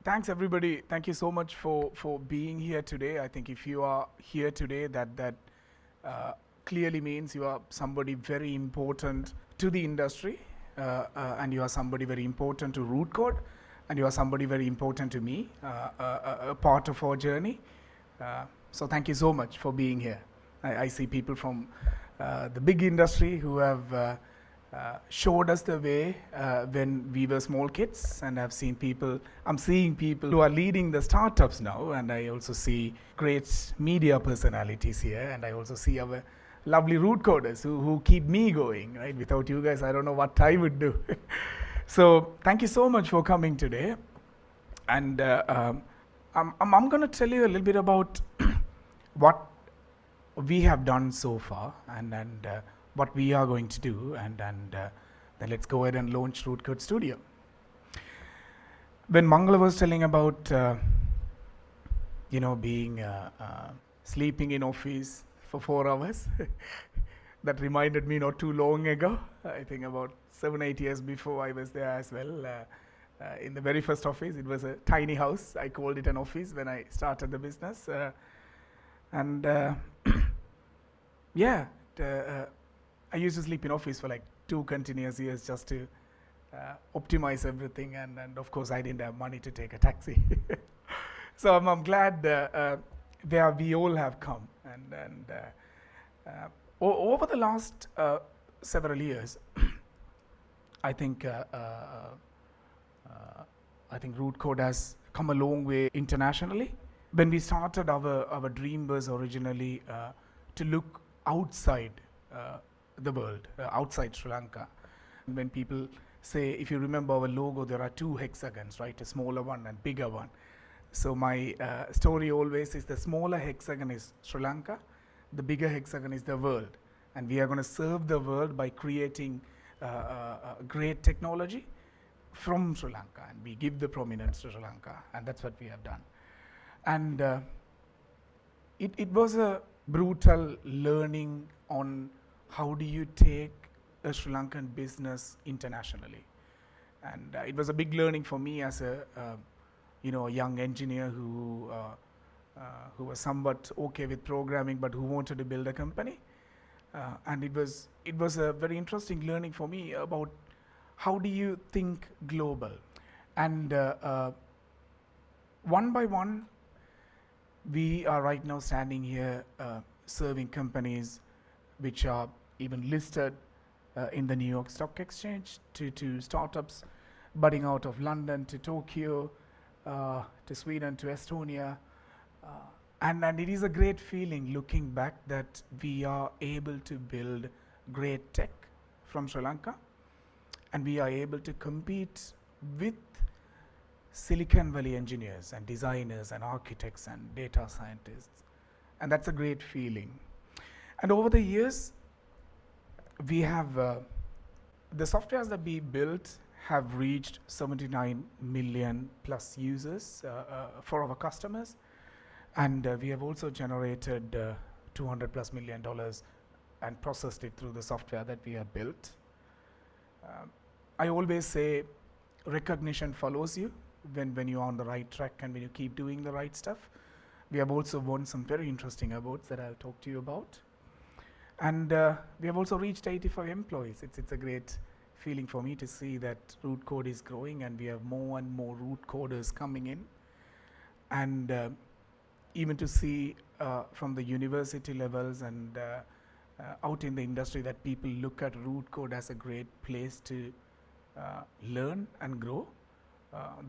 Thanks everybody. Thank you so much for being here today. I think if you are here today, that clearly means you are somebody very important to the industry, and you are somebody very important to Rootcode, and you are somebody very important to me, a part of our journey. So thank you so much for being here. I see people from the big industry who have showed us the way when we were small kids, and I'm seeing people who are leading the startups now, and I also see great media personalities here, and I also see our lovely root coders who keep me going, right? Without you guys, I don't know what I would do. So thank you so much for coming today. And I'm going to tell you a little bit about what we have done so far, and what we are going to do, and then let's go ahead and launch Rootcode Studio. When Mangala was telling about being sleeping in office for 4 hours, that reminded me not too long ago. I think about 7-8 years before I was there as well. In the very first office, it was a tiny house. I called it an office when I started the business, yeah. I used to sleep in office for like 2 continuous years just to optimize everything, and of course I didn't have money to take a taxi. So I'm glad where we all have come, and over the last several years, I think Rootcode has come a long way internationally. When we started, our dream was originally to look outside the world, outside Sri Lanka. And when people say, if you remember our logo, there are 2 hexagons, right? A smaller one and bigger one. So my story always is the smaller hexagon is Sri Lanka, the bigger hexagon is the world. And we are going to serve the world by creating great technology from Sri Lanka, and we give the prominence to Sri Lanka, and that's what we have done. And it was a brutal learning on how do you take a Sri Lankan business internationally. And it was a big learning for me as a young engineer who was somewhat okay with programming but who wanted to build a company. And it was a very interesting learning for me about how do you think global. And one by one, we are right now standing here serving companies which are even listed in the New York Stock Exchange, to startups budding out of London to Tokyo, to Sweden to Estonia. And it is a great feeling looking back that we are able to build great tech from Sri Lanka, and we are able to compete with Silicon Valley engineers and designers and architects and data scientists. And that's a great feeling. And over the years, we have the softwares that we built have reached 79 million plus users for our customers. And we have also generated $200+ million and processed it through the software that we have built. I always say recognition follows you when you're on the right track and when you keep doing the right stuff. We have also won some very interesting awards that I'll talk to you about. And we have also reached 85 employees. It's a great feeling for me to see that Rootcode is growing, and we have more and more root coders coming in. And even to see from the university levels and out in the industry that people look at Rootcode as a great place to learn and grow,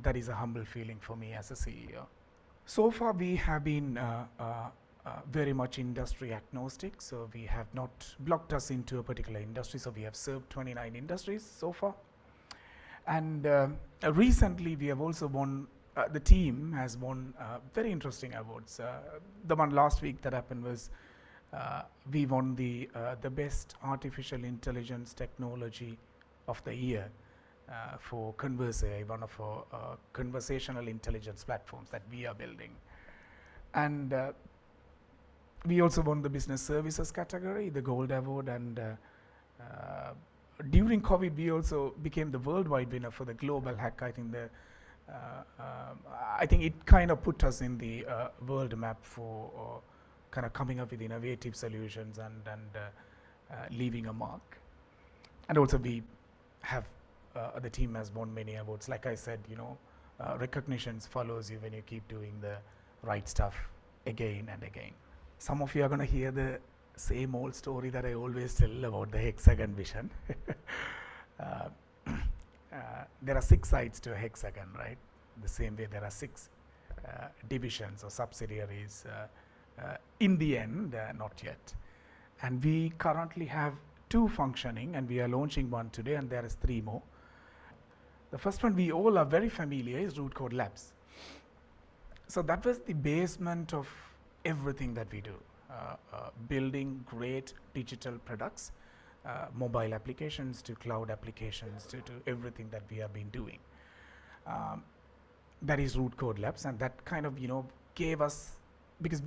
that is a humble feeling for me as a CEO. So far we have been very much industry agnostic, so we have not blocked us into a particular industry, so we have served 29 industries so far. And recently we have also won, the team has won very interesting awards. The one last week that happened was we won the best artificial intelligence technology of the year for Converse, one of our conversational intelligence platforms that we are building. And we also won the business services category, the gold award, and during COVID we also became the worldwide winner for the global hack. I think I think it kind of put us in the world map for kind of coming up with innovative solutions and leaving a mark. And also we have, the team has won many awards. Like I said, recognitions follows you when you keep doing the right stuff again and again. Some of you are going to hear the same old story that I always tell about the hexagon vision. There are 6 sides to a hexagon, right? The same way there are 6 divisions or subsidiaries. In the end, not yet. And we currently have 2 functioning, and we are launching one today, and there is 3 more. The first one we all are very familiar is Rootcode Labs. So that was the basement of everything that we do. Building great digital products, mobile applications to cloud applications to everything that we have been doing. That is Rootcode Labs, and that kind of gave us, because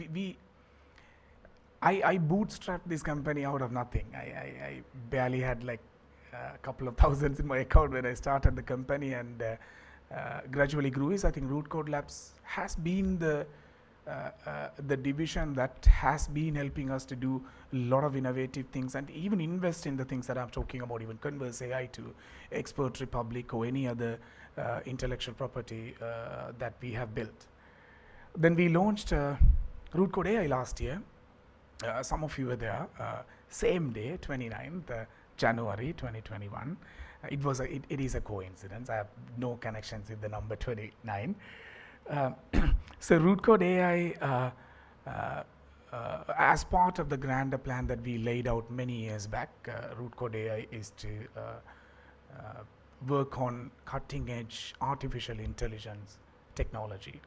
I bootstrapped this company out of nothing. I barely had like a couple of thousands in my account when I started the company, and gradually grew. I think Rootcode Labs has been the division that has been helping us to do a lot of innovative things and even invest in the things that I'm talking about, even Converse AI to Expert Republic or any other intellectual property that we have built. Then we launched Rootcode AI last year. Some of you were there. Same day, 29th January 2021. It is a coincidence. I have no connections with the number 29. So Rootcode AI, as part of the grander plan that we laid out many years back, Rootcode AI is to work on cutting edge artificial intelligence technology,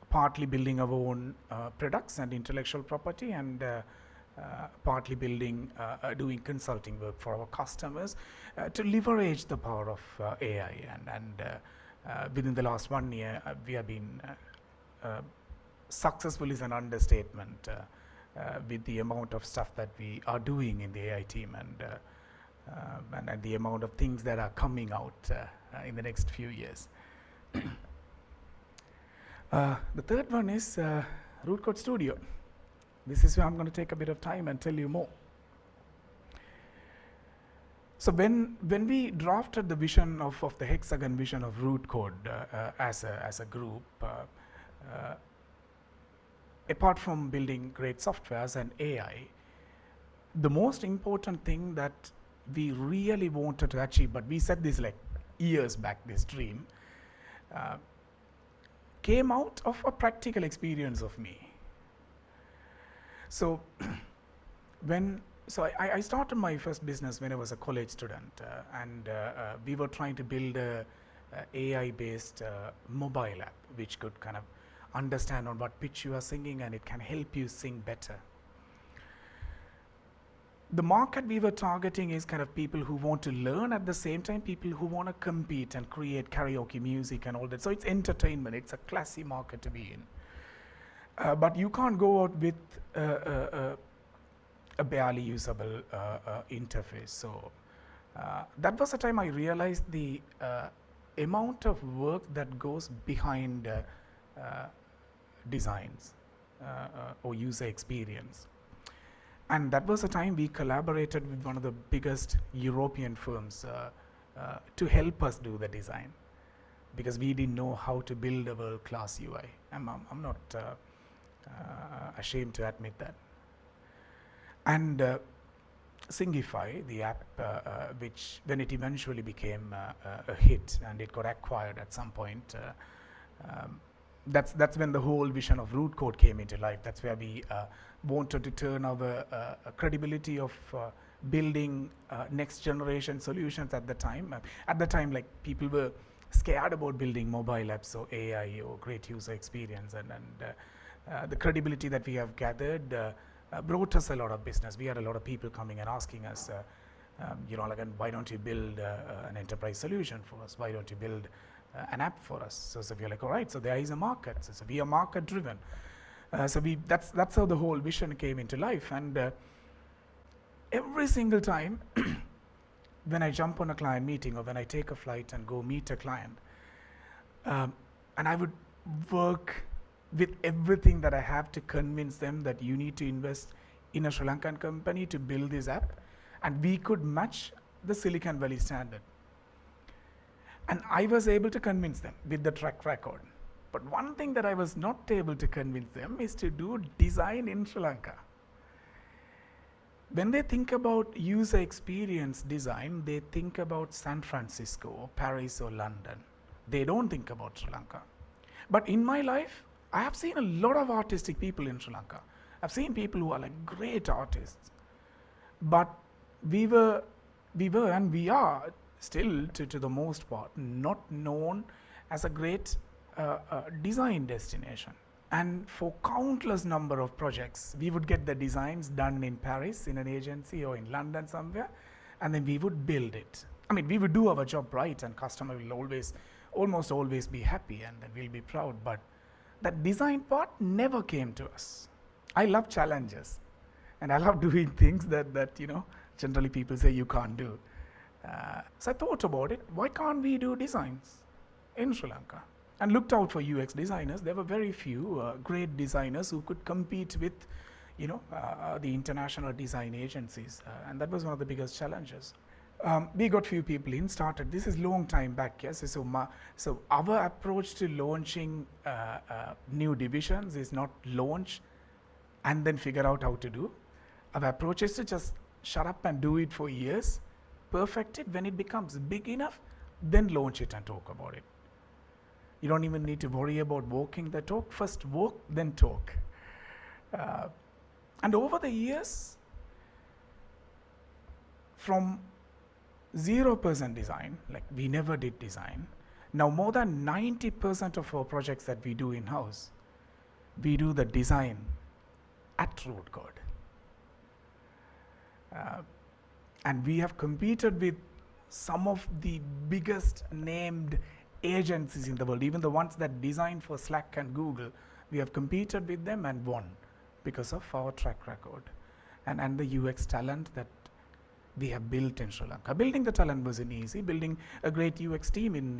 partly building our own products and intellectual property, and partly doing consulting work for our customers to leverage the power of AI. And within the last 1 year, we have been successful is an understatement with the amount of stuff that we are doing in the AI team, and the amount of things that are coming out in the next few years. The third one is Rootcode Studio. This is where I'm going to take a bit of time and tell you more. So when we drafted the vision of the hexagon vision of Rootcode as a group, apart from building great softwares and AI, the most important thing that we really wanted to achieve, but we said this like years back, this dream, came out of a practical experience of me. So I started my first business when I was a college student, and we were trying to build a AI-based mobile app which could kind of understand on what pitch you are singing, and it can help you sing better. The market we were targeting is kind of people who want to learn, at the same time people who want to compete and create karaoke music and all that. So it's entertainment, it's a classy market to be in. But you can't go out with a barely usable interface. So that was the time I realized the amount of work that goes behind designs or user experience. And that was the time we collaborated with one of the biggest European firms to help us do the design, because we didn't know how to build a world-class UI. I'm not ashamed to admit that. And Singify, the app, which when it eventually became a hit and it got acquired at some point, that's when the whole vision of Rootcode came into life. That's where we wanted to turn our credibility of building next generation solutions at the time. At the time, like, people were scared about building mobile apps or AI or great user experience, and the credibility that we have gathered brought us a lot of business. We had a lot of people coming and asking us, like, why don't you build an enterprise solution for us? Why don't you build an app for us? So we're like, all right, so there is a market. So we are market driven. That's how the whole vision came into life. And every single time when I jump on a client meeting or when I take a flight and go meet a client, And I would work with everything that I have to convince them that you need to invest in a Sri Lankan company to build this app, and we could match the Silicon Valley standard. And I was able to convince them with the track record. But one thing that I was not able to convince them is to do design in Sri Lanka. When they think about user experience design, they think about San Francisco or Paris or London. They don't think about Sri Lanka. But in my life, I have seen a lot of artistic people in Sri Lanka. I've seen people who are like great artists. But we were and we are still, to the most part, not known as a great design destination. And for countless number of projects, we would get the designs done in Paris in an agency or in London somewhere, and then we would build it. I mean, we would do our job right, and customer will almost always be happy, and then we'll be proud. But that design part never came to us. I love challenges, and I love doing things that generally people say you can't do. So I thought about it. Why can't we do designs in Sri Lanka? And looked out for UX designers. There were very few great designers who could compete with, the international design agencies, and that was one of the biggest challenges. We got few people in, started. This is long time back, yes. So our approach to launching new divisions is not launch and then figure out how to do. Our approach is to just shut up and do it for years, perfect it. When it becomes big enough, then launch it and talk about it. You don't even need to worry about walking the talk. First walk, then talk. And over the years, from 0% design, like we never did design, now more than 90% of our projects that we do in-house, we do the design at Rootcode. And we have competed with some of the biggest named agencies in the world, even the ones that design for Slack and Google. We have competed with them and won because of our track record and the UX talent that we have built in Sri Lanka. Building the talent wasn't easy. Building a great UX team in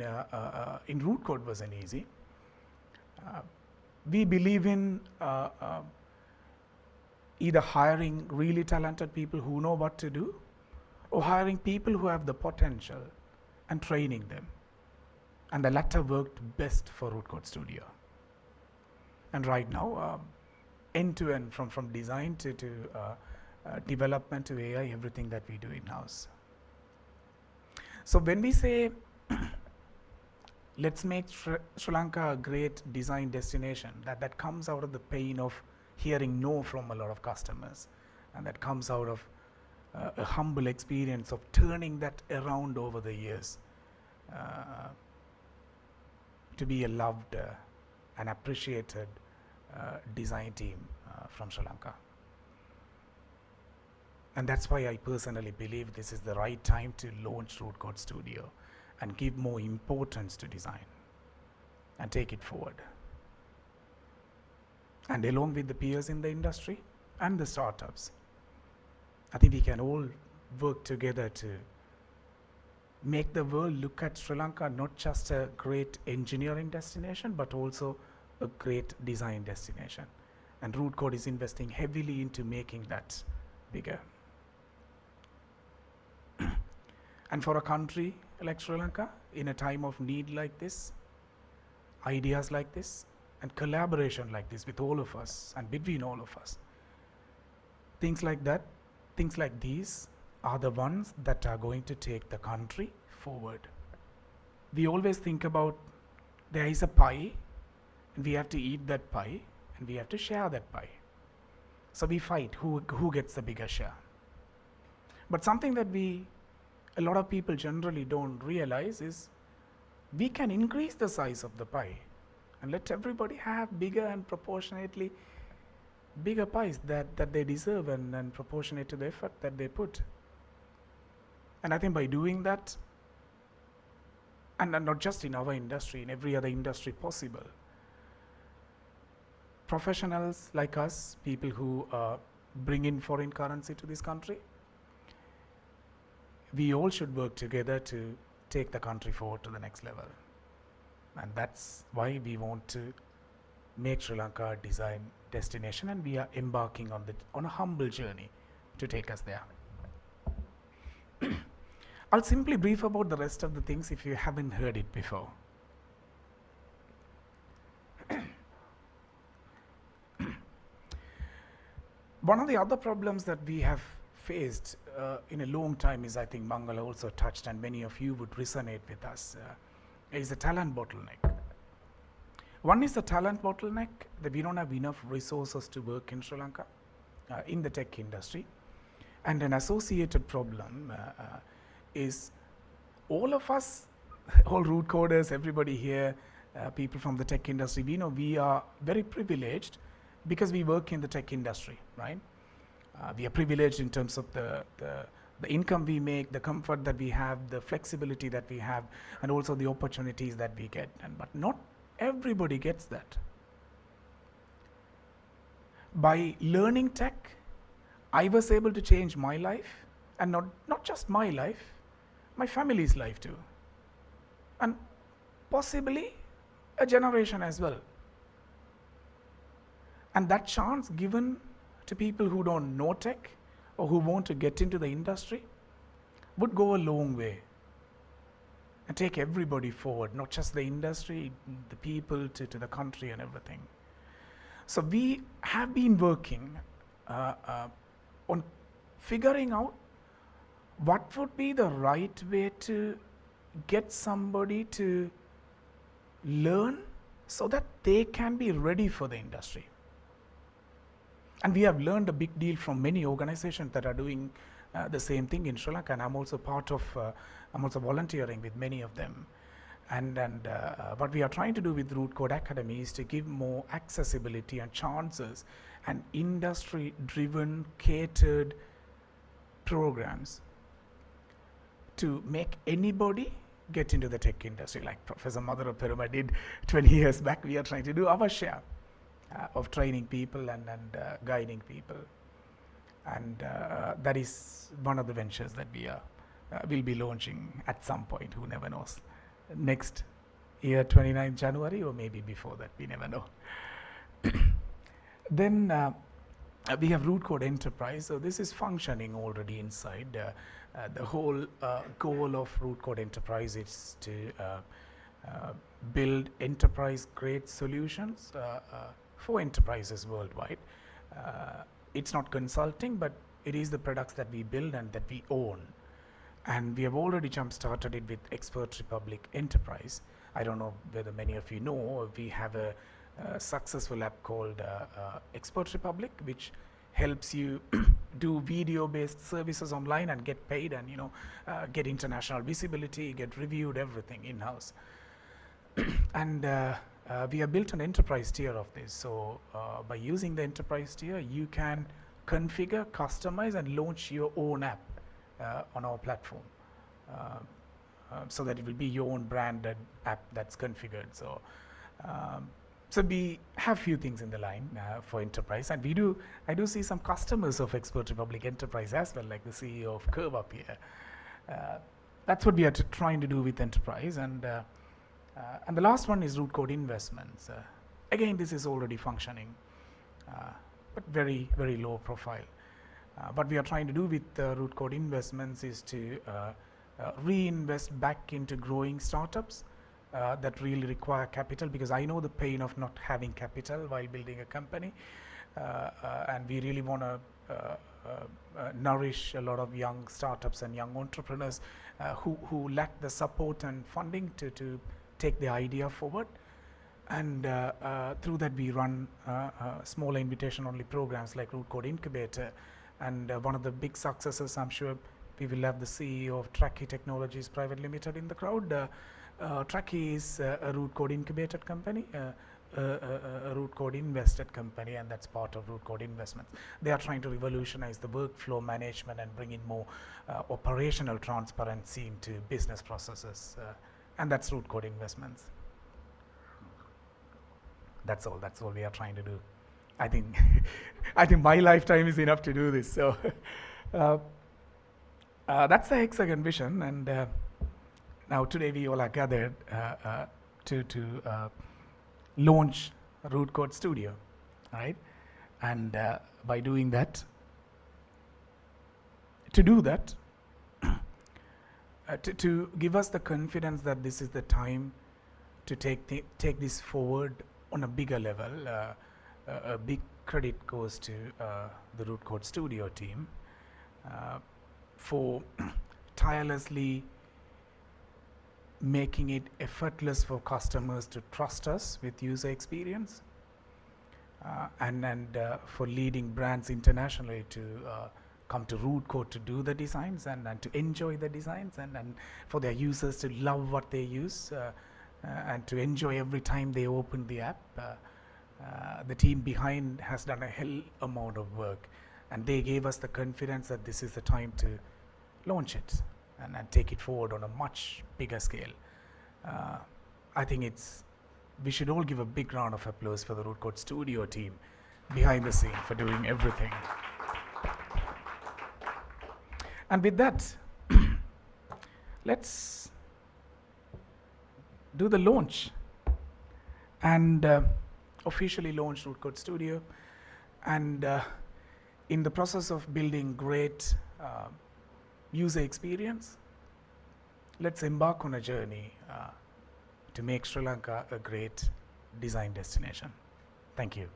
Rootcode wasn't easy. We believe in either hiring really talented people who know what to do, or hiring people who have the potential and training them. And the latter worked best for Rootcode Studio. And right now, end to end, from design to development to AI, everything that we do in-house. So when we say, let's make Sri Lanka a great design destination, that comes out of the pain of hearing no from a lot of customers. And that comes out of a humble experience of turning that around over the years. To be a loved and appreciated design team from Sri Lanka. And that's why I personally believe this is the right time to launch Rootcode Studio and give more importance to design and take it forward. And along with the peers in the industry and the startups, I think we can all work together to make the world look at Sri Lanka not just a great engineering destination, but also a great design destination. And Rootcode is investing heavily into making that bigger. And for a country like Sri Lanka, in a time of need like this, ideas like this, and collaboration like this with all of us and between all of us, things like these are the ones that are going to take the country forward. We always think about there is a pie, and we have to eat that pie, and we have to share that pie. So we fight who gets the bigger share. But something that a lot of people generally don't realize is we can increase the size of the pie and let everybody have bigger and proportionately bigger pies that they deserve and proportionate to the effort that they put. And I think by doing that, and not just in our industry, in every other industry possible, professionals like us, people who bring in foreign currency to this country, we all should work together to take the country forward to the next level. And that's why we want to make Sri Lanka a design destination, and we are embarking on a humble journey to take us there. I'll simply brief about the rest of the things if you haven't heard it before. One of the other problems that we have faced in a long time is, I think Mangala also touched, and many of you would resonate with us, is the talent bottleneck. One is the talent bottleneck, that we don't have enough resources to work in Sri Lanka in the tech industry. And an associated problem is all of us, all root coders, everybody here, people from the tech industry, we know we are very privileged because we work in the tech industry, right? We are privileged in terms of the income we make, the comfort that we have, the flexibility that we have, and also the opportunities that we get. But not everybody gets that. By learning tech, I was able to change my life, and not just my life, my family's life too, and possibly a generation as well. And that chance given to people who don't know tech or who want to get into the industry would go a long way and take everybody forward, not just the industry, the people, to the country and everything. So we have been working on figuring out what would be the right way to get somebody to learn so that they can be ready for the industry. And we have learned a big deal from many organizations that are doing the same thing in Sri Lanka, and I'm also part of, I'm also volunteering with many of them. And what we are trying to do with Rootcode Academy is to give more accessibility and chances and industry-driven, catered programs to make anybody get into the tech industry. Like Professor Madhura Peruma did 20 years back, we are trying to do our share of training people and guiding people. And that is one of the ventures that we are will be launching at some point, who never knows. Next year, 29th January, or maybe before that, we never know. Then we have Rootcode Enterprise. So this is functioning already inside. The whole goal of Rootcode Enterprise is to build enterprise-grade solutions for enterprises worldwide. It's not consulting, but it is the products that we build and that we own. And we have already jump-started it with Expert Republic Enterprise. I don't know whether many of you know, we have a successful app called Expert Republic, which helps you do video-based services online and get paid, and get international visibility, get reviewed, everything in-house. And we have built an enterprise tier of this. So by using the enterprise tier, you can configure, customize, and launch your own app on our platform, so that it will be your own branded app that's configured. So so we have few things in the line for enterprise, and I do see some customers of Expert Republic Enterprise as well, like the CEO of Curve up here. That's what we are trying to do with enterprise. And the last one is Rootcode Investments. Again, this is already functioning, but very, very low profile. What we are trying to do with Rootcode Investments is to reinvest back into growing startups that really require capital, because I know the pain of not having capital while building a company, and we really want to nourish a lot of young startups and young entrepreneurs who lack the support and funding to take the idea forward. And through that we run small invitation-only programs like Rootcode Incubator. And one of the big successes, I'm sure we will have the CEO of Tracky Technologies Private Limited in the crowd. Tracky is a Rootcode incubated company, a Rootcode invested company, and that's part of Rootcode Investments. They are trying to revolutionize the workflow management and bring in more operational transparency into business processes, and that's Rootcode Investments. That's all we are trying to do. I think I think my lifetime is enough to do this. So that's the hexagon vision. And now today we all are gathered to launch Rootcode Studio, right? And by doing that, to give us the confidence that this is the time to take this forward on a bigger level. A big credit goes to the Rootcode Studio team for tirelessly making it effortless for customers to trust us with user experience, and for leading brands internationally to come to Rootcode to do the designs and to enjoy the designs, and for their users to love what they use and to enjoy every time they open the app. The team behind has done a hell amount of work, and they gave us the confidence that this is the time to launch it and take it forward on a much bigger scale. I think we should all give a big round of applause for the Rootcode Studio team behind the scene for doing everything. And with that, let's do the launch and officially launch Rootcode Studio. And in the process of building great user experience, let's embark on a journey to make Sri Lanka a great design destination. Thank you.